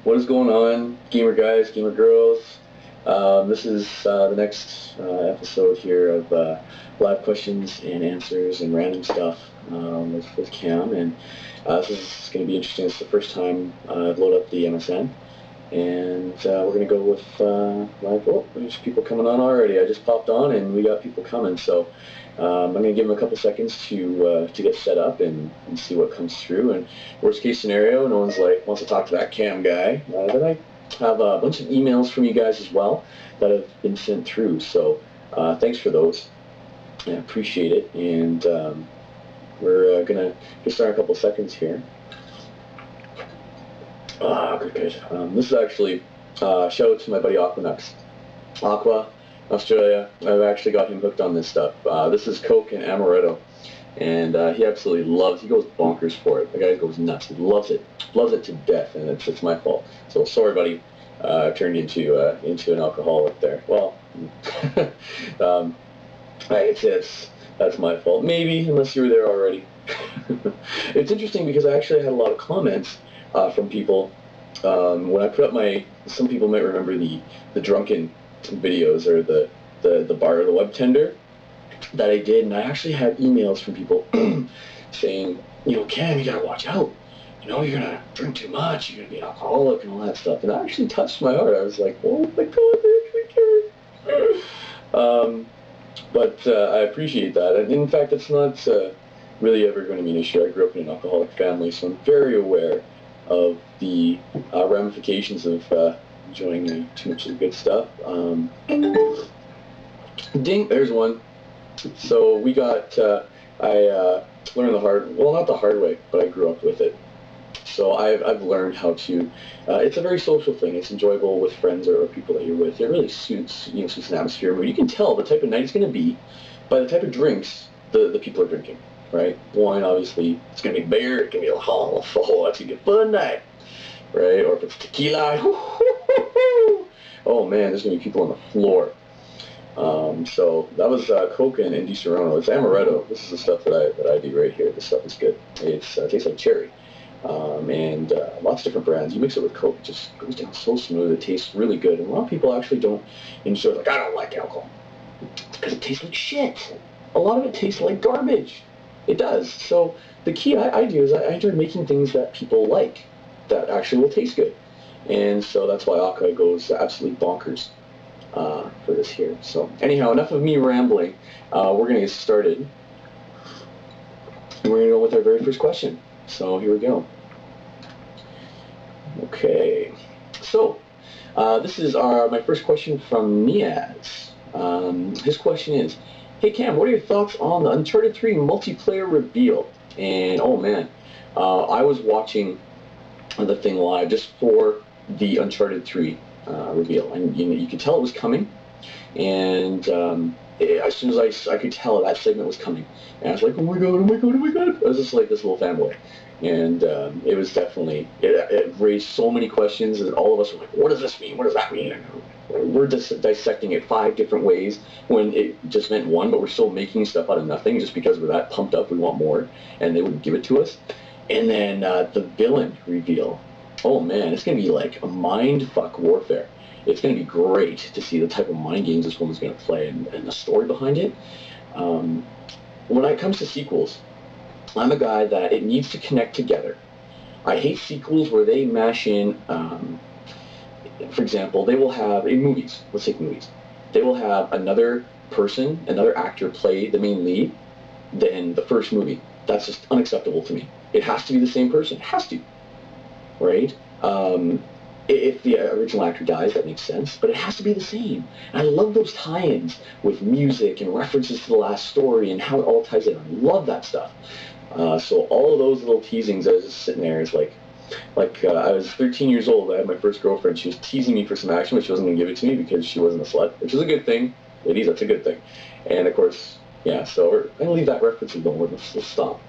What is going on, gamer guys, gamer girls? This is the next episode here of live questions and answers and random stuff with Cam, and this is going to be interesting. It's the first time I've loaded up the MSN, and we're going to go with oh, there's people coming on already. I just popped on, and we got people coming, so I'm going to give them a couple seconds to get set up and see what comes through. And worst case scenario, no one's like wants to talk to that Cam guy. Then I have a bunch of emails from you guys as well that have been sent through. So thanks for those. I appreciate it. And we're going to get started in a couple seconds here. Good. This is actually shout out to my buddy Aqua, Australia. I've actually got him hooked on this stuff. This is Coke and Amaretto, and he absolutely loves. He goes bonkers for it. The guy goes nuts. He loves it to death, and it's my fault. So sorry, buddy. I've turned into an alcoholic there. Well, I'd say that's my fault. Maybe, unless you were there already. It's interesting because I actually had a lot of comments from people when I put up some people might remember the drunken videos or the bar or the web tender that I did, and I actually had emails from people saying, Cam, you gotta watch out. You're gonna drink too much, you're gonna be an alcoholic and all that stuff. And that actually touched my heart. I was like, oh my god, they actually care. But I appreciate that. And in fact, it's not really ever going to be an issue. I grew up in an alcoholic family, so I'm very aware of the ramifications of enjoying too much of the good stuff. Ding, there's one. So we got, I learned not the hard way, but I grew up with it. So I've learned how to, it's a very social thing. It's enjoyable with friends or people that you're with. It really suits an atmosphere where you can tell the type of night it's going to be by the type of drinks the people are drinking, right? Wine, obviously, it's going to be beer, it's going to be that's going to be a fun night, right? Or if it's tequila, oh man, there's going to be people on the floor. So that was Coke and Di Serrano. It's Amaretto. This is the stuff that I do right here. This stuff is good. It tastes like cherry. And lots of different brands. You mix it with Coke, it just goes down so smooth. It tastes really good. And a lot of people actually don't enjoy it. Like, I don't like alcohol because it tastes like shit. A lot of it tastes like garbage. It does. So the key I do is I enjoy making things that people like, that actually will taste good. And so that's why Aqua goes absolutely bonkers for this here. So anyhow, enough of me rambling. We're going to get started. And we're going to go with our very first question. So here we go. Okay, so this is my first question from Niaz. His question is, hey Cam, what are your thoughts on the Uncharted 3 multiplayer reveal? And oh man, I was watching the thing live just for the Uncharted 3 reveal, and you could tell it was coming, and as soon as I could tell that segment was coming, and I was like, oh my god, oh my god, oh my god. I was just like this little fanboy. And it was definitely, it raised so many questions, and all of us were like, what does this mean? What does that mean? And we're just dissecting it 5 different ways when it just meant one, but we're still making stuff out of nothing just because we're that pumped up, we want more, and they wouldn't give it to us. And then the villain reveal. Oh man, it's going to be like a mind fuck warfare. It's going to be great to see the type of mind games this woman's going to play and the story behind it. When it comes to sequels, I'm a guy that it needs to connect together. I hate sequels where they mash in, for example, they will have, in movies, let's take movies, they will have another actor play the main lead than the first movie. That's just unacceptable to me. It has to be the same person. It has to, right? If the original actor dies, that makes sense, but it has to be the same. And I love those tie-ins with music and references to the last story and how it all ties in. I love that stuff. So all of those little teasings, I was just sitting there, it's like I was 13 years old, I had my first girlfriend, she was teasing me for some action, but she wasn't going to give it to me because she wasn't a slut, which is a good thing. Ladies, that's a good thing. And of course, yeah, so I'm going to leave that reference alone. Let's stop.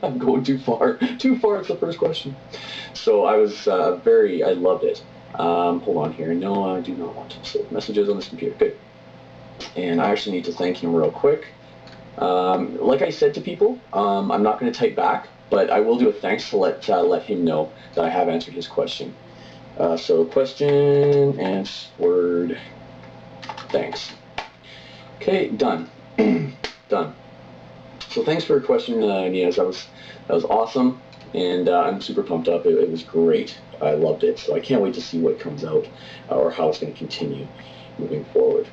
I'm going too far. Too far, it's the first question. So I was I loved it. Hold on here. No, I do not want to save messages on this computer. Good. And I actually need to thank him real quick. Like I said to people, I'm not going to type back, but I will do a thanks to let him know that I have answered his question. So question, answered, thanks. Okay, done. Done. So thanks for your question, Niaz. That was awesome, and I'm super pumped up. It was great. I loved it. So I can't wait to see what comes out or how it's going to continue moving forward.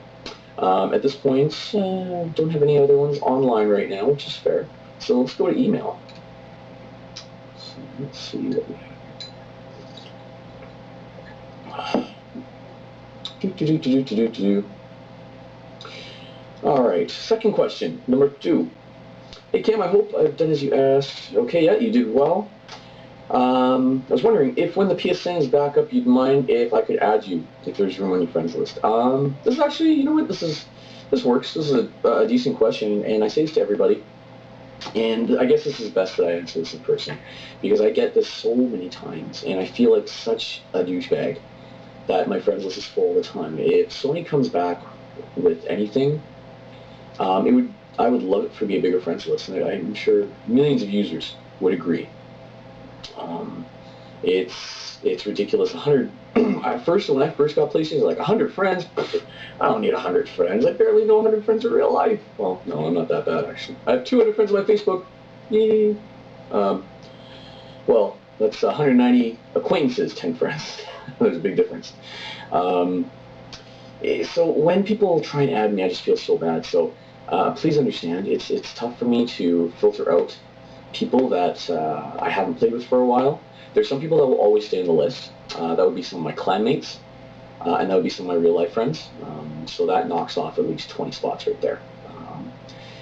At this point, don't have any other ones online right now, which is fair. So let's go to email. So let's see what we have. All right, second question, number 2. Hey Cam, I hope I've done as you asked. Okay, yeah, you did well. I was wondering if when the PSN is back up, you'd mind if I could add you if there's room on your friends list. This is actually, you know what, this works. This is a decent question, and I say this to everybody. And I guess this is best that I answer this in person, because I get this so many times, and I feel like such a douchebag that my friends list is full all the time. If Sony comes back with anything, I would love it for me a bigger friends list, and I'm sure millions of users would agree. It's ridiculous. 100. When I first got PlayStation, like 100 friends. I don't need 100 friends. I barely know 100 friends in real life. Well, no, I'm not that bad actually. I have 200 friends on my Facebook. Yay. Well, that's 190 acquaintances, 10 friends. There's a big difference. So when people try and add me, I just feel so bad. So please understand, it's tough for me to filter out people that I haven't played with for a while. There's some people that will always stay on the list. That would be some of my clanmates, and that would be some of my real life friends. So that knocks off at least 20 spots right there.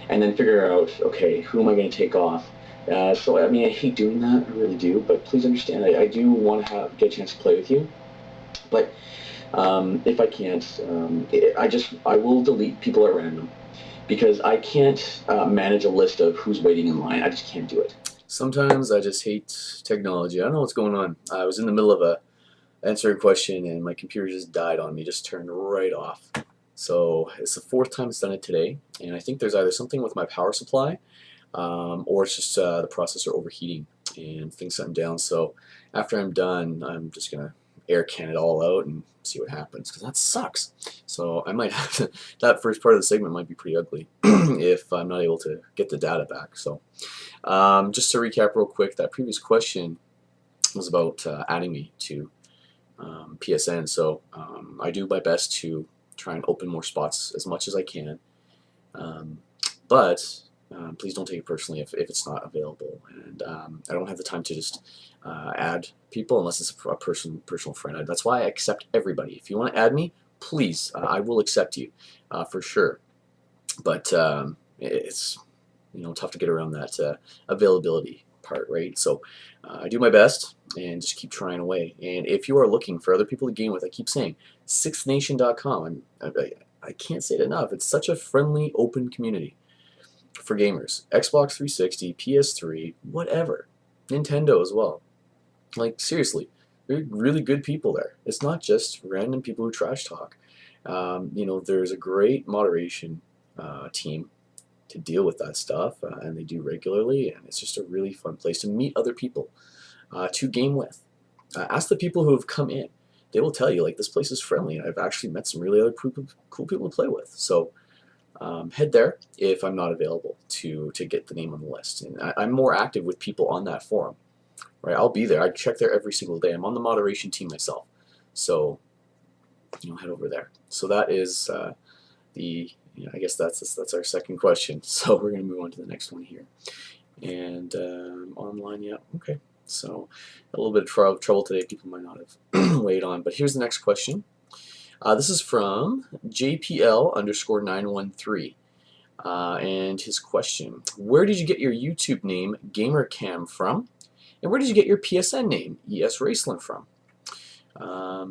And then figure out, okay, who am I going to take off? So I mean, I hate doing that, I really do. But please understand, I do want to get a chance to play with you. But if I can't, I will delete people at random, because I can't manage a list of who's waiting in line. I just can't do it. Sometimes I just hate technology. I don't know what's going on. I was in the middle of answering a question and my computer just died on me, just turned right off. So it's the 4th time it's done it today, and I think there's either something with my power supply or it's just the processor overheating and things shutting down. So after I'm done, I'm just gonna air can it all out and see what happens, because that sucks. So I might have to, that first part of the segment might be pretty ugly if I'm not able to get the data back. So just to recap real quick, that previous question was about adding me to PSN. So I do my best to try and open more spots as much as I can, but please don't take it personally if it's not available. And I don't have the time to just add people unless it's a personal friend. That's why I accept everybody. If you want to add me, please, I will accept you for sure. But it's tough to get around that availability part, right? So I do my best and just keep trying away. And if you are looking for other people to game with, I keep saying sixthnation.com. I can't say it enough. It's such a friendly, open community for gamers. Xbox 360, PS3, whatever. Nintendo as well. Like, seriously, there are really good people there. It's not just random people who trash talk. There's a great moderation team to deal with that stuff, and they do regularly, and it's just a really fun place to meet other people to game with. Ask the people who have come in. They will tell you, like, this place is friendly, and I've actually met some really other cool people to play with. So head there if I'm not available to get the name on the list. And I'm more active with people on that forum. Right, I'll be there. I check there every single day. I'm on the moderation team myself. So head over there. So that is I guess that's our second question. So we're going to move on to the next one here. And online, yeah, okay. So a little bit of trouble today. People might not have weighed on. But here's the next question. This is from JPL_913. And his question: where did you get your YouTube name GamerCam from? And where did you get your PSN name ES Raceland from?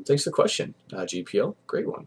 Thanks for the question, JPL. Great one.